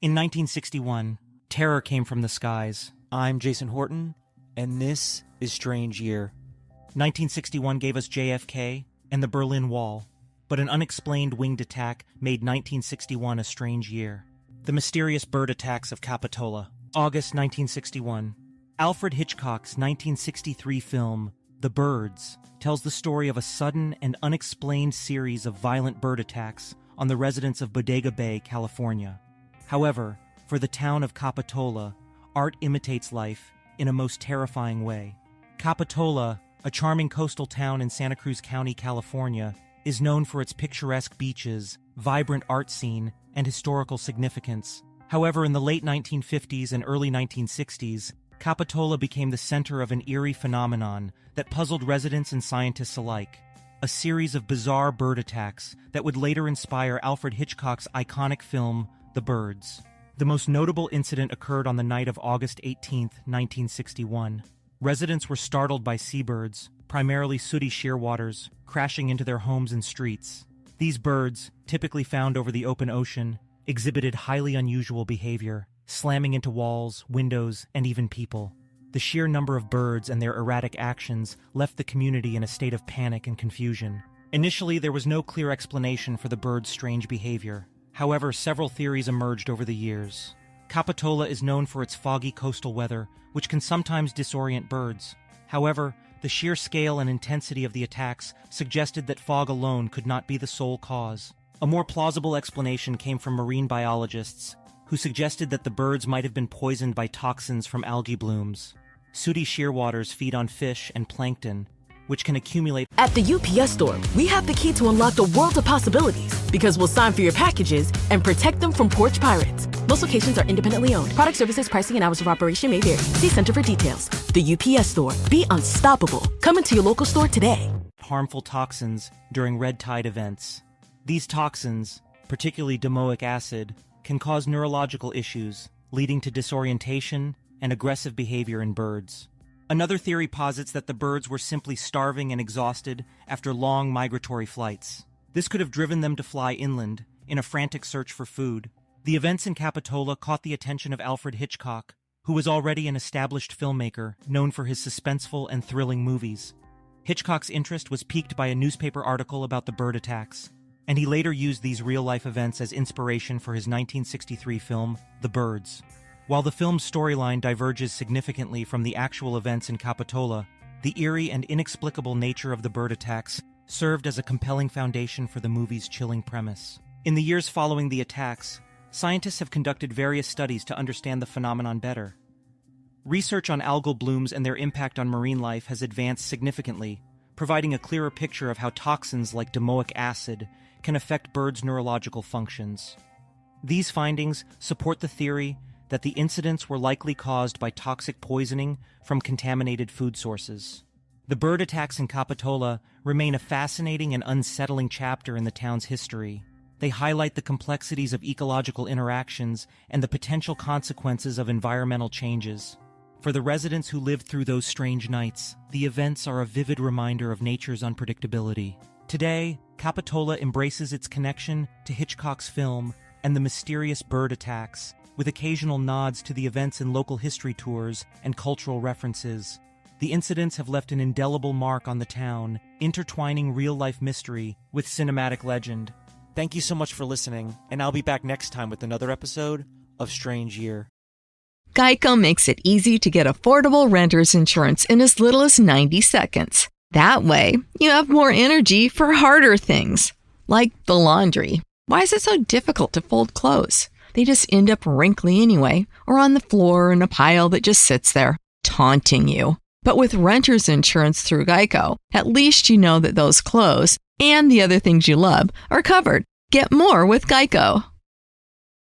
In 1961, terror came from the skies. I'm Jason Horton, and this is Strange Year. 1961 gave us JFK and the Berlin Wall, but an unexplained winged attack made 1961 a strange year. The mysterious bird attacks of Capitola. August 1961. Alfred Hitchcock's 1963 film, The Birds, tells the story of a sudden and unexplained series of violent bird attacks on the residents of Bodega Bay, California. However, for the town of Capitola, art imitates life in a most terrifying way. Capitola, a charming coastal town in Santa Cruz County, California, is known for its picturesque beaches, vibrant art scene, and historical significance. However, in the late 1950s and early 1960s, Capitola became the center of an eerie phenomenon that puzzled residents and scientists alike. A series of bizarre bird attacks that would later inspire Alfred Hitchcock's iconic film, The Birds. The most notable incident occurred on the night of August 18, 1961. Residents were startled by seabirds, primarily sooty shearwaters, crashing into their homes and streets. These birds, typically found over the open ocean, exhibited highly unusual behavior, slamming into walls, windows, and even people. The sheer number of birds and their erratic actions left the community in a state of panic and confusion. Initially, there was no clear explanation for the birds' strange behavior. However, several theories emerged over the years. Capitola is known for its foggy coastal weather, which can sometimes disorient birds. However, the sheer scale and intensity of the attacks suggested that fog alone could not be the sole cause. A more plausible explanation came from marine biologists, who suggested that the birds might have been poisoned by toxins from algae blooms. Sooty shearwaters feed on fish and plankton, which can accumulate. At the UPS Store, we have the key to unlock the world of possibilities because we'll sign for your packages and protect them from porch pirates. Most locations are independently owned. Product services, pricing, and hours of operation may vary. See Center for details. The UPS Store. Be unstoppable. Come into your local store today. Harmful toxins during red tide events. These toxins, particularly domoic acid, can cause neurological issues, leading to disorientation and aggressive behavior in birds. Another theory posits that the birds were simply starving and exhausted after long migratory flights. This could have driven them to fly inland in a frantic search for food. The events in Capitola caught the attention of Alfred Hitchcock, who was already an established filmmaker known for his suspenseful and thrilling movies. Hitchcock's interest was piqued by a newspaper article about the bird attacks, and he later used these real-life events as inspiration for his 1963 film, The Birds. While the film's storyline diverges significantly from the actual events in Capitola, the eerie and inexplicable nature of the bird attacks served as a compelling foundation for the movie's chilling premise. In the years following the attacks, scientists have conducted various studies to understand the phenomenon better. Research on algal blooms and their impact on marine life has advanced significantly, providing a clearer picture of how toxins like domoic acid can affect birds' neurological functions. These findings support the theory that the incidents were likely caused by toxic poisoning from contaminated food sources. The bird attacks in Capitola remain a fascinating and unsettling chapter in the town's history. They highlight the complexities of ecological interactions and the potential consequences of environmental changes. For the residents who lived through those strange nights, the events are a vivid reminder of nature's unpredictability. Today, Capitola embraces its connection to Hitchcock's film and the mysterious bird attacks, with occasional nods to the events in local history tours and cultural references. The incidents have left an indelible mark on the town, intertwining real-life mystery with cinematic legend. Thank you so much for listening, and I'll be back next time with another episode of Strange Year. Geico makes it easy to get affordable renter's insurance in as little as 90 seconds. That way, you have more energy for harder things, like the laundry. Why is it so difficult to fold clothes? They just end up wrinkly anyway, or on the floor in a pile that just sits there, taunting you. But with renter's insurance through Geico, at least you know that those clothes and the other things you love are covered. Get more with Geico.